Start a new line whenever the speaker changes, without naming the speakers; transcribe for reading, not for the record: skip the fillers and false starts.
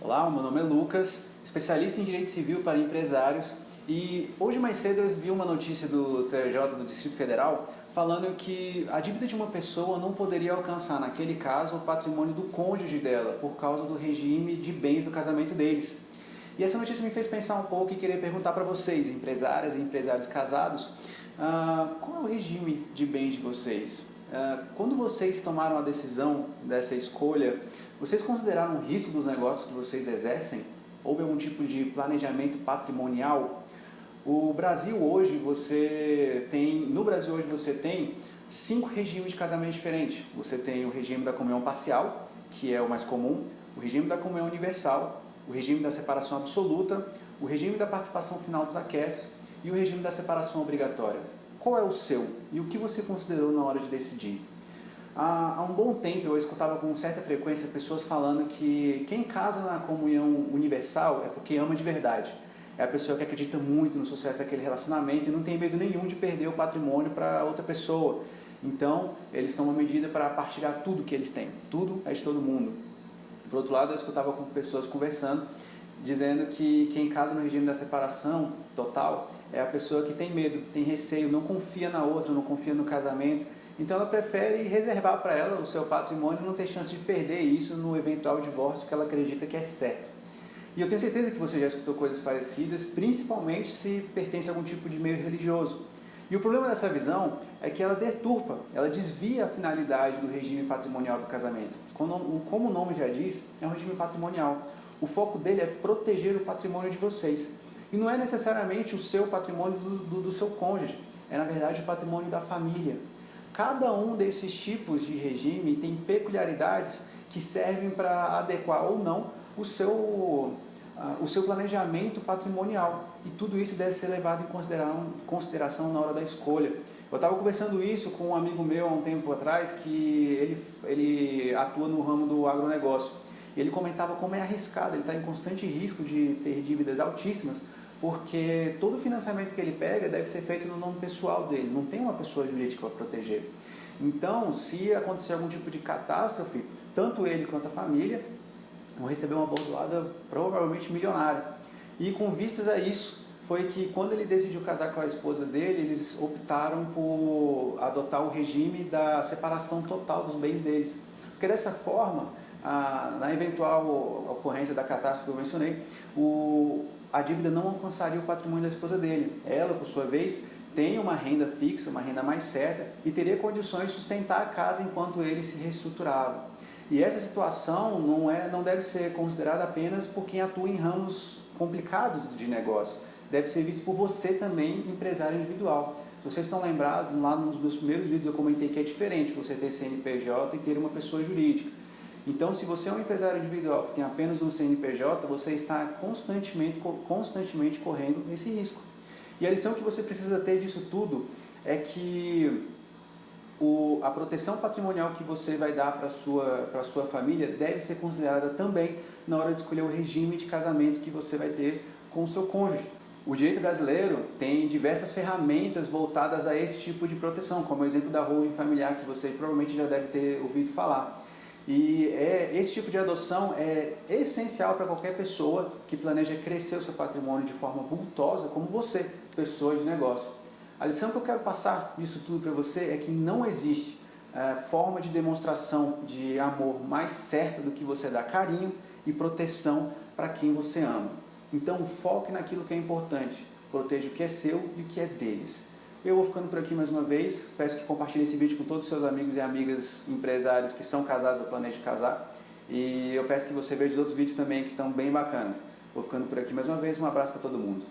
Olá, meu nome é Lucas, especialista em Direito Civil para empresários, e hoje mais cedo eu vi uma notícia do TRJ do Distrito Federal falando que a dívida de uma pessoa não poderia alcançar, naquele caso, o patrimônio do cônjuge dela, por causa do regime de bens do casamento deles. E essa notícia me fez pensar um pouco e querer perguntar para vocês, empresárias e empresários casados, qual é o regime de bens de vocês? Quando vocês tomaram a decisão dessa escolha, vocês consideraram o risco dos negócios que vocês exercem? Houve algum tipo de planejamento patrimonial? No Brasil hoje você tem 5 regimes de casamento diferentes. Você tem o regime da comunhão parcial, que é o mais comum, o regime da comunhão universal, o regime da separação absoluta, o regime da participação final dos aquestos e o regime da separação obrigatória. Qual é o seu? E o que você considerou na hora de decidir? Há um bom tempo eu escutava com certa frequência pessoas falando que quem casa na comunhão universal é porque ama de verdade. É a pessoa que acredita muito no sucesso daquele relacionamento e não tem medo nenhum de perder o patrimônio para outra pessoa. Então, eles tomam medida para partilhar tudo que eles têm. Tudo é de todo mundo. Por outro lado, eu escutava com pessoas conversando, dizendo que quem casa no regime da separação total é a pessoa que tem medo, tem receio, não confia na outra, não confia no casamento. Então ela prefere reservar para ela o seu patrimônio e não ter chance de perder isso no eventual divórcio que ela acredita que é certo. E eu tenho certeza que você já escutou coisas parecidas, principalmente se pertence a algum tipo de meio religioso. E o problema dessa visão é que ela deturpa, ela desvia a finalidade do regime patrimonial do casamento. Como o nome já diz, é um regime patrimonial. O foco dele é proteger o patrimônio de vocês. E não é necessariamente o seu patrimônio do seu cônjuge, é na verdade o patrimônio da família. Cada um desses tipos de regime tem peculiaridades que servem para adequar ou não o seu planejamento patrimonial. E tudo isso deve ser levado em consideração na hora da escolha. Eu estava conversando isso com um amigo meu há um tempo atrás, que ele atua no ramo do agronegócio. Ele comentava como é arriscado, ele está em constante risco de ter dívidas altíssimas, porque todo o financiamento que ele pega deve ser feito no nome pessoal dele, não tem uma pessoa jurídica para proteger. Então, se acontecer algum tipo de catástrofe, tanto ele quanto a família vão receber uma bordoada provavelmente milionária. E com vistas a isso, foi que quando ele decidiu casar com a esposa dele, eles optaram por adotar o regime da separação total dos bens deles. Porque dessa forma, na eventual ocorrência da catástrofe que eu mencionei, a dívida não alcançaria o patrimônio da esposa dele. Ela, por sua vez, tem uma renda fixa, uma renda mais certa, e teria condições de sustentar a casa enquanto ele se reestruturava. E essa situação não deve ser considerada apenas por quem atua em ramos complicados de negócio. Deve ser visto por você também, empresário individual. Se vocês estão lembrados, lá nos meus primeiros vídeos eu comentei que é diferente você ter CNPJ e ter uma pessoa jurídica. Então, se você é um empresário individual que tem apenas um CNPJ, você está constantemente correndo esse risco. E a lição que você precisa ter disso tudo é que a proteção patrimonial que você vai dar para a sua família deve ser considerada também na hora de escolher o regime de casamento que você vai ter com o seu cônjuge. O direito brasileiro tem diversas ferramentas voltadas a esse tipo de proteção, como o exemplo da holding familiar, que você provavelmente já deve ter ouvido falar. E esse tipo de adoção é essencial para qualquer pessoa que planeja crescer o seu patrimônio de forma vultosa, como você, pessoa de negócio. A lição que eu quero passar disso tudo para você é que não existe forma de demonstração de amor mais certa do que você dar carinho e proteção para quem você ama. Então foque naquilo que é importante, proteja o que é seu e o que é deles. Eu vou ficando por aqui mais uma vez, peço que compartilhe esse vídeo com todos os seus amigos e amigas empresários que são casados ou planejam casar, e eu peço que você veja os outros vídeos também que estão bem bacanas. Vou ficando por aqui mais uma vez, um abraço para todo mundo.